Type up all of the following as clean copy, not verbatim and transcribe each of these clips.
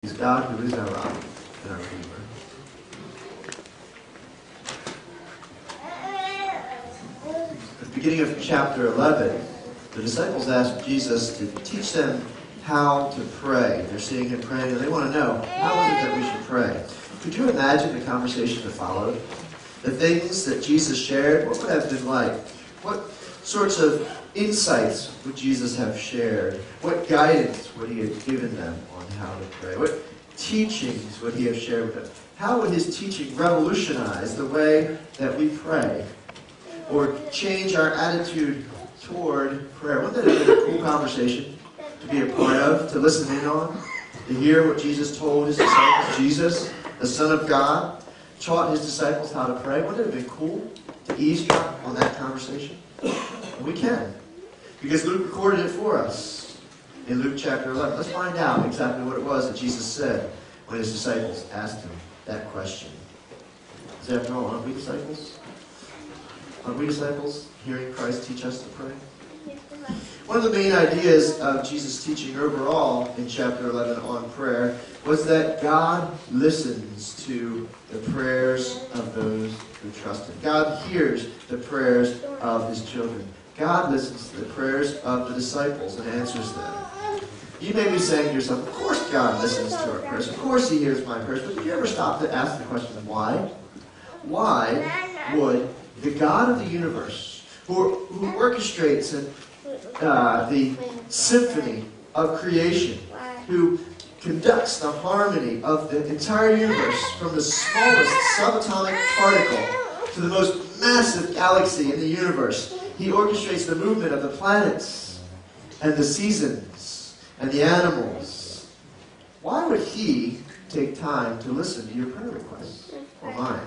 He's God who is our rock and our Redeemer. At the beginning of chapter 11, the disciples asked Jesus to teach them how to pray. They're seeing him praying, and they want to know, how is it that we should pray? Could you imagine the conversation that followed? The things that Jesus shared, what would have been like? What sorts of insights would Jesus have shared? What guidance would he have given them on how to pray? What teachings would he have shared with them? How would his teaching revolutionize the way that we pray? Or change our attitude toward prayer? Wouldn't that have been a cool conversation to be a part of, to listen in on, to hear what Jesus told his disciples? Jesus, the Son of God, taught his disciples how to pray. Wouldn't it have been cool to eavesdrop on that conversation? And we can, because Luke recorded it for us in Luke chapter 11. Let's find out exactly what it was that Jesus said when his disciples asked him that question. Because after all, aren't we disciples? Aren't we disciples hearing Christ teach us to pray? One of the main ideas of Jesus' teaching overall in chapter 11 on prayer was that God listens to the prayers of those who trust him. God hears the prayers of his children. God listens to the prayers of the disciples and answers them. You may be saying to yourself, of course God listens to our prayers. Of course he hears my prayers. But did you ever stop to ask the question, why? Why would the God of the universe, who orchestrates the symphony of creation, who conducts the harmony of the entire universe from the smallest subatomic particle to the most massive galaxy in the universe, he orchestrates the movement of the planets and the seasons and the animals. Why would he take time to listen to your prayer requests or mine?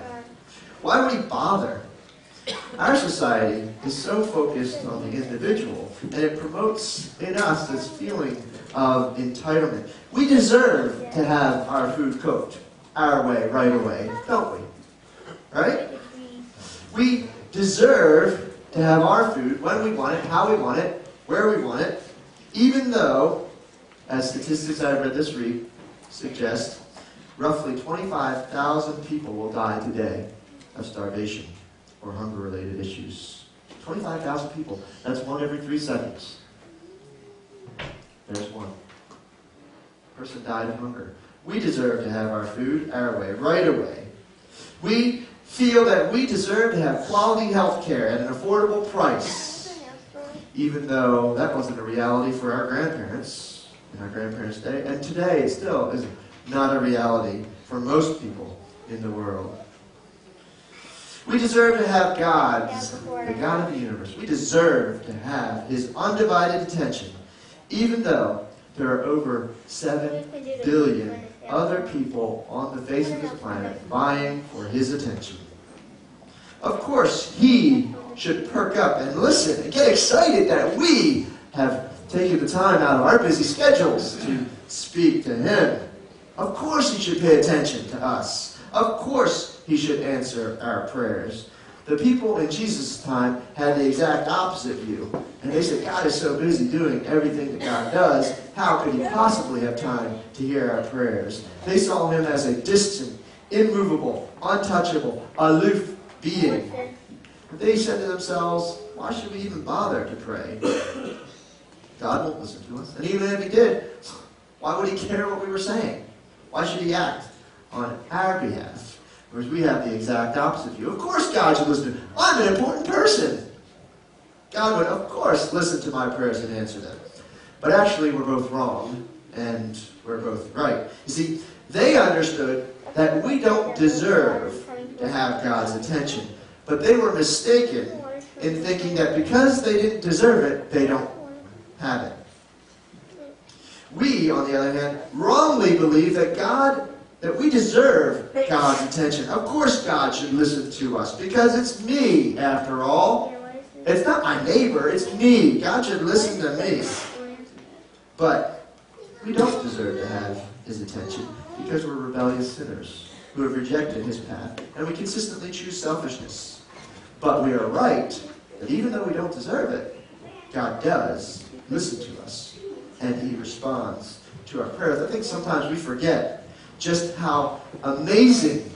Why would he bother? Our society is so focused on the individual, and it promotes in us this feeling of entitlement. We deserve to have our food cooked our way, right away, don't we? Right? We deserve to have our food when we want it, how we want it, where we want it, even though, as statistics I've read this week suggest, roughly 25,000 people will die today of starvation or hunger-related issues. 25,000 people. That's 1 every 3 seconds. There's one. Person died of hunger. We deserve to have our food our way, right away. We feel that we deserve to have quality health care at an affordable price, even though that wasn't a reality for our grandparents in our grandparents' day, and today it still is not a reality for most people in the world. We deserve to have God, the God of the universe. We deserve to have his undivided attention, even though there are over 7 billion other people on the face of this planet vying for his attention. Of course, he should perk up and listen and get excited that we have taken the time out of our busy schedules to speak to him. Of course he should pay attention to us. Of course he should answer our prayers. The people in Jesus' time had the exact opposite view. And they said, God is so busy doing everything that God does, how could he possibly have time to hear our prayers? They saw him as a distant, immovable, untouchable, aloof being. They said to themselves, why should we even bother to pray? God won't listen to us. And even if he did, why would he care what we were saying? Why should he act on our behalf? Whereas we have the exact opposite view. Of course God should listen. I'm an important person. God would, of course, listen to my prayers and answer them. But actually, we're both wrong, and we're both right. You see, they understood that we don't deserve to have God's attention. But they were mistaken in thinking that because they didn't deserve it, they don't have it. We, on the other hand, wrongly believe that we deserve God's attention. Of course God should listen to us, because it's me, after all. It's not my neighbor, it's me. God should listen to me. But we don't deserve to have his attention, because we're rebellious sinners who have rejected his path, and we consistently choose selfishness. But we are right that even though we don't deserve it, God does listen to us, and he responds to our prayers. I think sometimes we forget just how amazing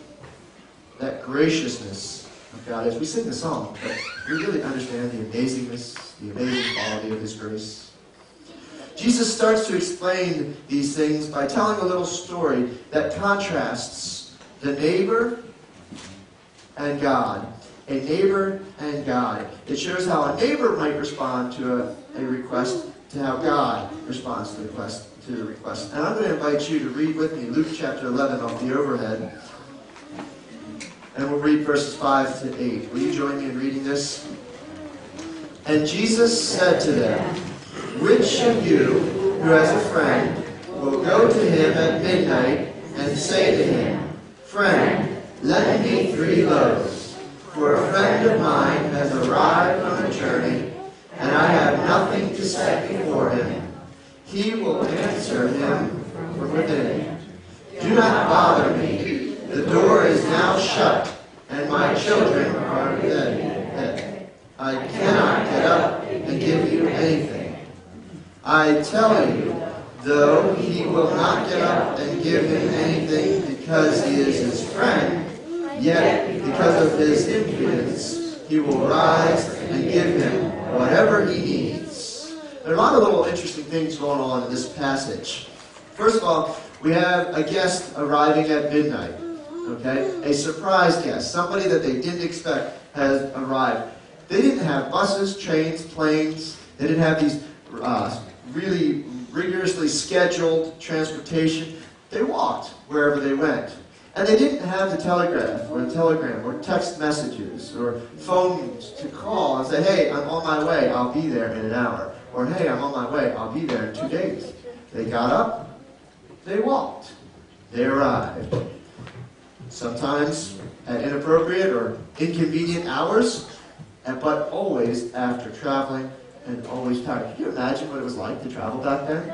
that graciousness of God is. We sing the song, but we really understand the amazingness, the amazing quality of His grace. Jesus starts to explain these things by telling a little story that contrasts the neighbor and God. A neighbor and God. It shows how a neighbor might respond to a request, to how God responds to the request. And I'm going to invite you to read with me Luke chapter 11 off the overhead. And we'll read verses 5 to 8. Will you join me in reading this? And Jesus said to them, "Which of you who has a friend will go to him at midnight and say to him, 'Friend, lend me 3 loaves, for a friend of mine has arrived on a journey, and I have nothing to set before him'? He will answer him from within, 'Do not bother me. The door is now shut, and my children are in bed. I cannot get up and give you anything.' I tell you, though he will not get up and give him anything because he is his friend, yet because of his impudence, he will rise and give him whatever he needs." There are a lot of little interesting things going on in this passage. First of all, we have a guest arriving at midnight. Okay? A surprise guest. Somebody that they didn't expect has arrived. They didn't have buses, trains, planes. They didn't have these really rigorously scheduled transportation. They walked wherever they went. And they didn't have the telegraph or the telegram or text messages or phones to call and say, "Hey, I'm on my way. I'll be there in an hour." Or, "Hey, I'm on my way. I'll be there in 2 days." They got up. They walked. They arrived. Sometimes at inappropriate or inconvenient hours, but always after traveling and always tired. Can you imagine what it was like to travel back then?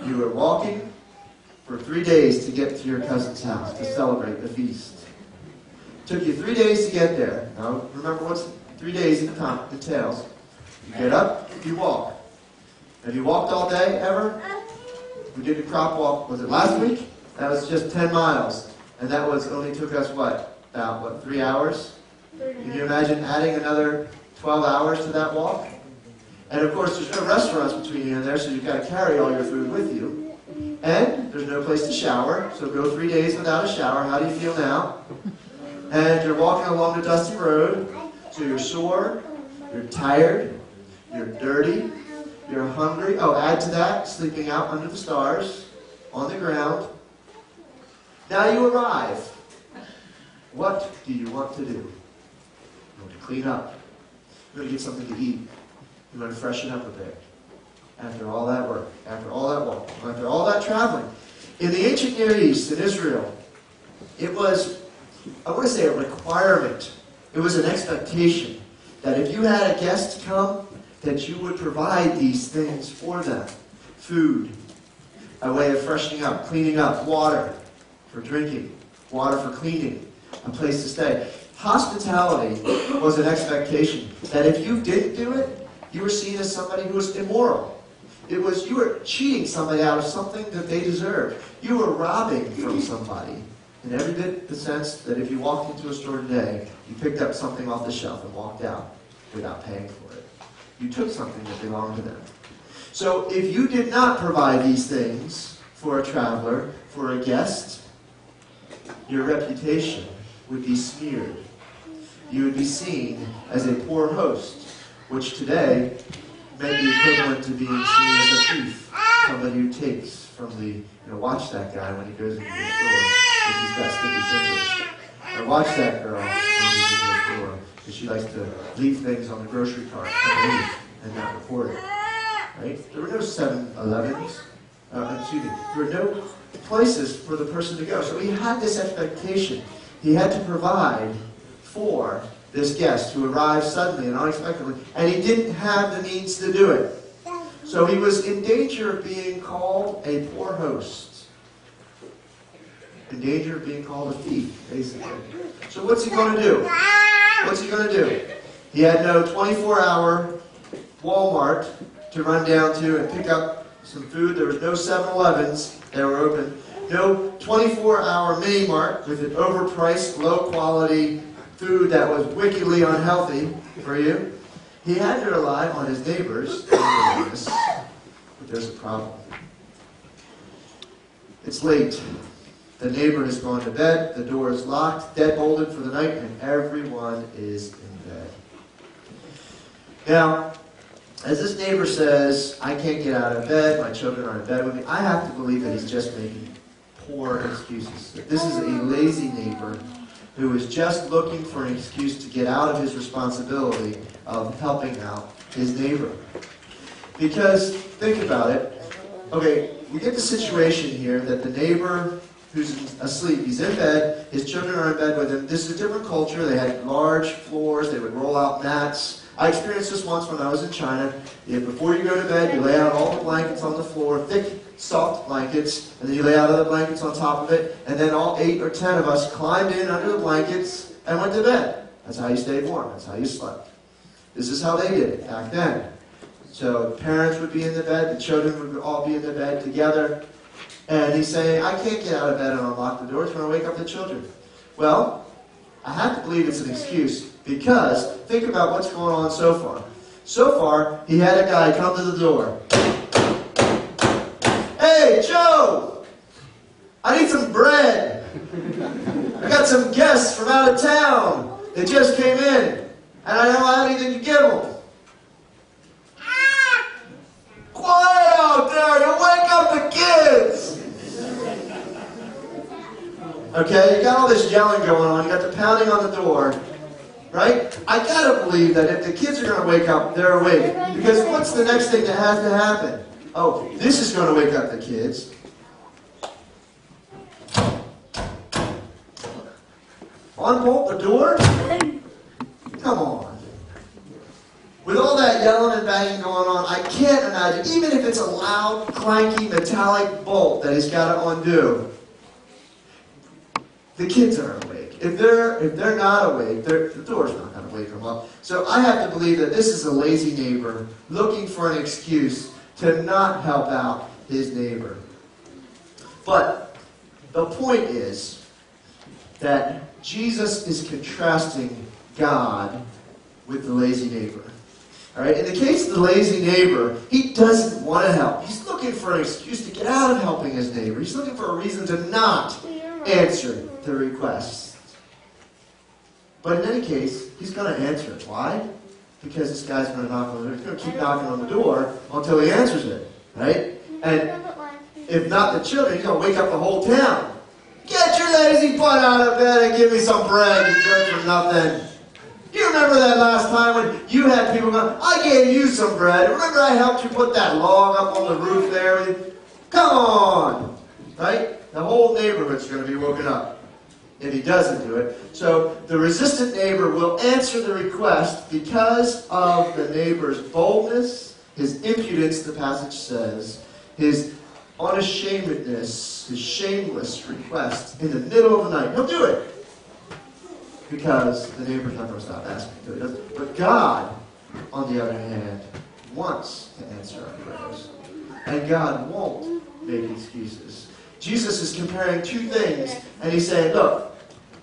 You were walking for 3 days to get to your cousin's house to celebrate the feast. Took you 3 days to get there. Now, remember what 3 days entails. You get up, you walk. Have you walked all day, ever? We did a crop walk, was it last week? That was just 10 miles. And that only took us, about 3 hours? Can you imagine adding another 12 hours to that walk? And of course, there's no restaurants between here and there, so you've got to carry all your food with you. And there's no place to shower, so go 3 days without a shower. How do you feel now? And you're walking along the dusty road, so you're sore, you're tired, you're dirty, you're hungry. Oh, add to that, sleeping out under the stars, on the ground. Now you arrive. What do you want to do? You want to clean up. You want to get something to eat. You want to freshen up a bit. After all that work, after all that walk, after all that traveling. In the ancient Near East, in Israel, it was, I want to say, a requirement. It was an expectation that if you had a guest come, that you would provide these things for them. Food, a way of freshening up, cleaning up, water for drinking, water for cleaning, a place to stay. Hospitality was an expectation that if you didn't do it, you were seen as somebody who was immoral. It was, you were cheating somebody out of something that they deserved. You were robbing from somebody. In every bit the sense that if you walked into a store today, you picked up something off the shelf and walked out without paying for it. You took something that belonged to them. So if you did not provide these things for a traveler, for a guest, your reputation would be smeared. You would be seen as a poor host, which today may be equivalent to being seen as a thief, somebody who takes from the, watch that guy when he goes into the store because he's got sticky fingers. Or watch that girl when she's in the store because she likes to leave things on the grocery cart and not report it. Right? There were no 7-Elevens. There were no places for the person to go. So he had this expectation. He had to provide for this guest who arrived suddenly and unexpectedly, and he didn't have the means to do it. So he was in danger of being called a poor host. In danger of being called a thief, basically. So what's he going to do? What's he going to do? He had no 24-hour Walmart to run down to and pick up some food. There was no 7-Elevens that were open. No 24-hour mini mart with an overpriced, low-quality food that was wickedly unhealthy for you. He had to rely on his neighbors. But there's a problem. It's late. The neighbor has gone to bed. The door is locked, deadbolted for the night, and everyone is in bed. Now, as this neighbor says, I can't get out of bed, my children are in bed with me, I have to believe that he's just making poor excuses. That this is a lazy neighbor who is just looking for an excuse to get out of his responsibility of helping out his neighbor. Because, think about it, okay, we get the situation here that the neighbor who's asleep, he's in bed, his children are in bed with him. This is a different culture. They had large floors, they would roll out mats. I experienced this once when I was in China. Before you go to bed, you lay out all the blankets on the floor, thick, soft blankets, and then you lay out other blankets on top of it, and then all 8 or 10 of us climbed in under the blankets and went to bed. That's how you stayed warm. That's how you slept. This is how they did it back then. So parents would be in the bed, the children would all be in the bed together, and he's saying, I can't get out of bed and unlock the doors when I wake up the children. Well, I have to believe it's an excuse, because think about what's going on so far. So far, he had a guy come to the door. Hey, Joe! I need some bread. I got some guests from out of town. They just came in, and I don't have anything to give them. Quiet out there! You'll wake up the kids! Okay, you got all this yelling going on. You got the pounding on the door. Right? I gotta believe that if the kids are gonna wake up, they're awake. Because what's the next thing that has to happen? Oh, this is gonna wake up the kids. Unbolt the door? Come on. With all that yelling and banging going on, I can't imagine, even if it's a loud, clanky, metallic bolt that he's got to undo, the kids are awake. If they're not awake, the door's not going to wake them up. So I have to believe that this is a lazy neighbor looking for an excuse to not help out his neighbor. But the point is that Jesus is contrasting God with the lazy neighbor. All right? In the case of the lazy neighbor, he doesn't want to help. He's looking for an excuse to get out of helping his neighbor. He's looking for a reason to not answer the requests. But in any case, he's going to answer it. Why? Because this guy's going to knock on the door. He's going to keep knocking on the door until he answers it. Right? And if not the children, he's going to wake up the whole town. Get your lazy butt out of bed and give me some bread, you jerk for nothing. Do you remember that last time when you had people going, I gave you some bread. Remember I helped you put that log up on the roof there? Come on. Right? The whole neighborhood's going to be woken up if he doesn't do it. So the resistant neighbor will answer the request because of the neighbor's boldness, his impudence, the passage says, his unashamedness, his shameless request in the middle of the night. He'll do it because the neighbor's not going to stop asking until he does it. But God, on the other hand, wants to answer our prayers. And God won't make excuses. Jesus is comparing two things, and he's saying, look,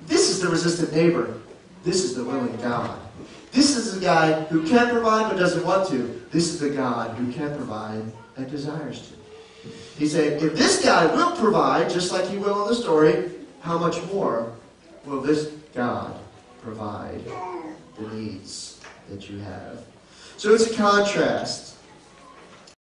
this is the resistant neighbor. This is the willing God. This is the guy who can provide but doesn't want to. This is the God who can provide and desires to. He's saying, if this guy will provide, just like he will in the story, how much more will this God provide the needs that you have? So it's a contrast.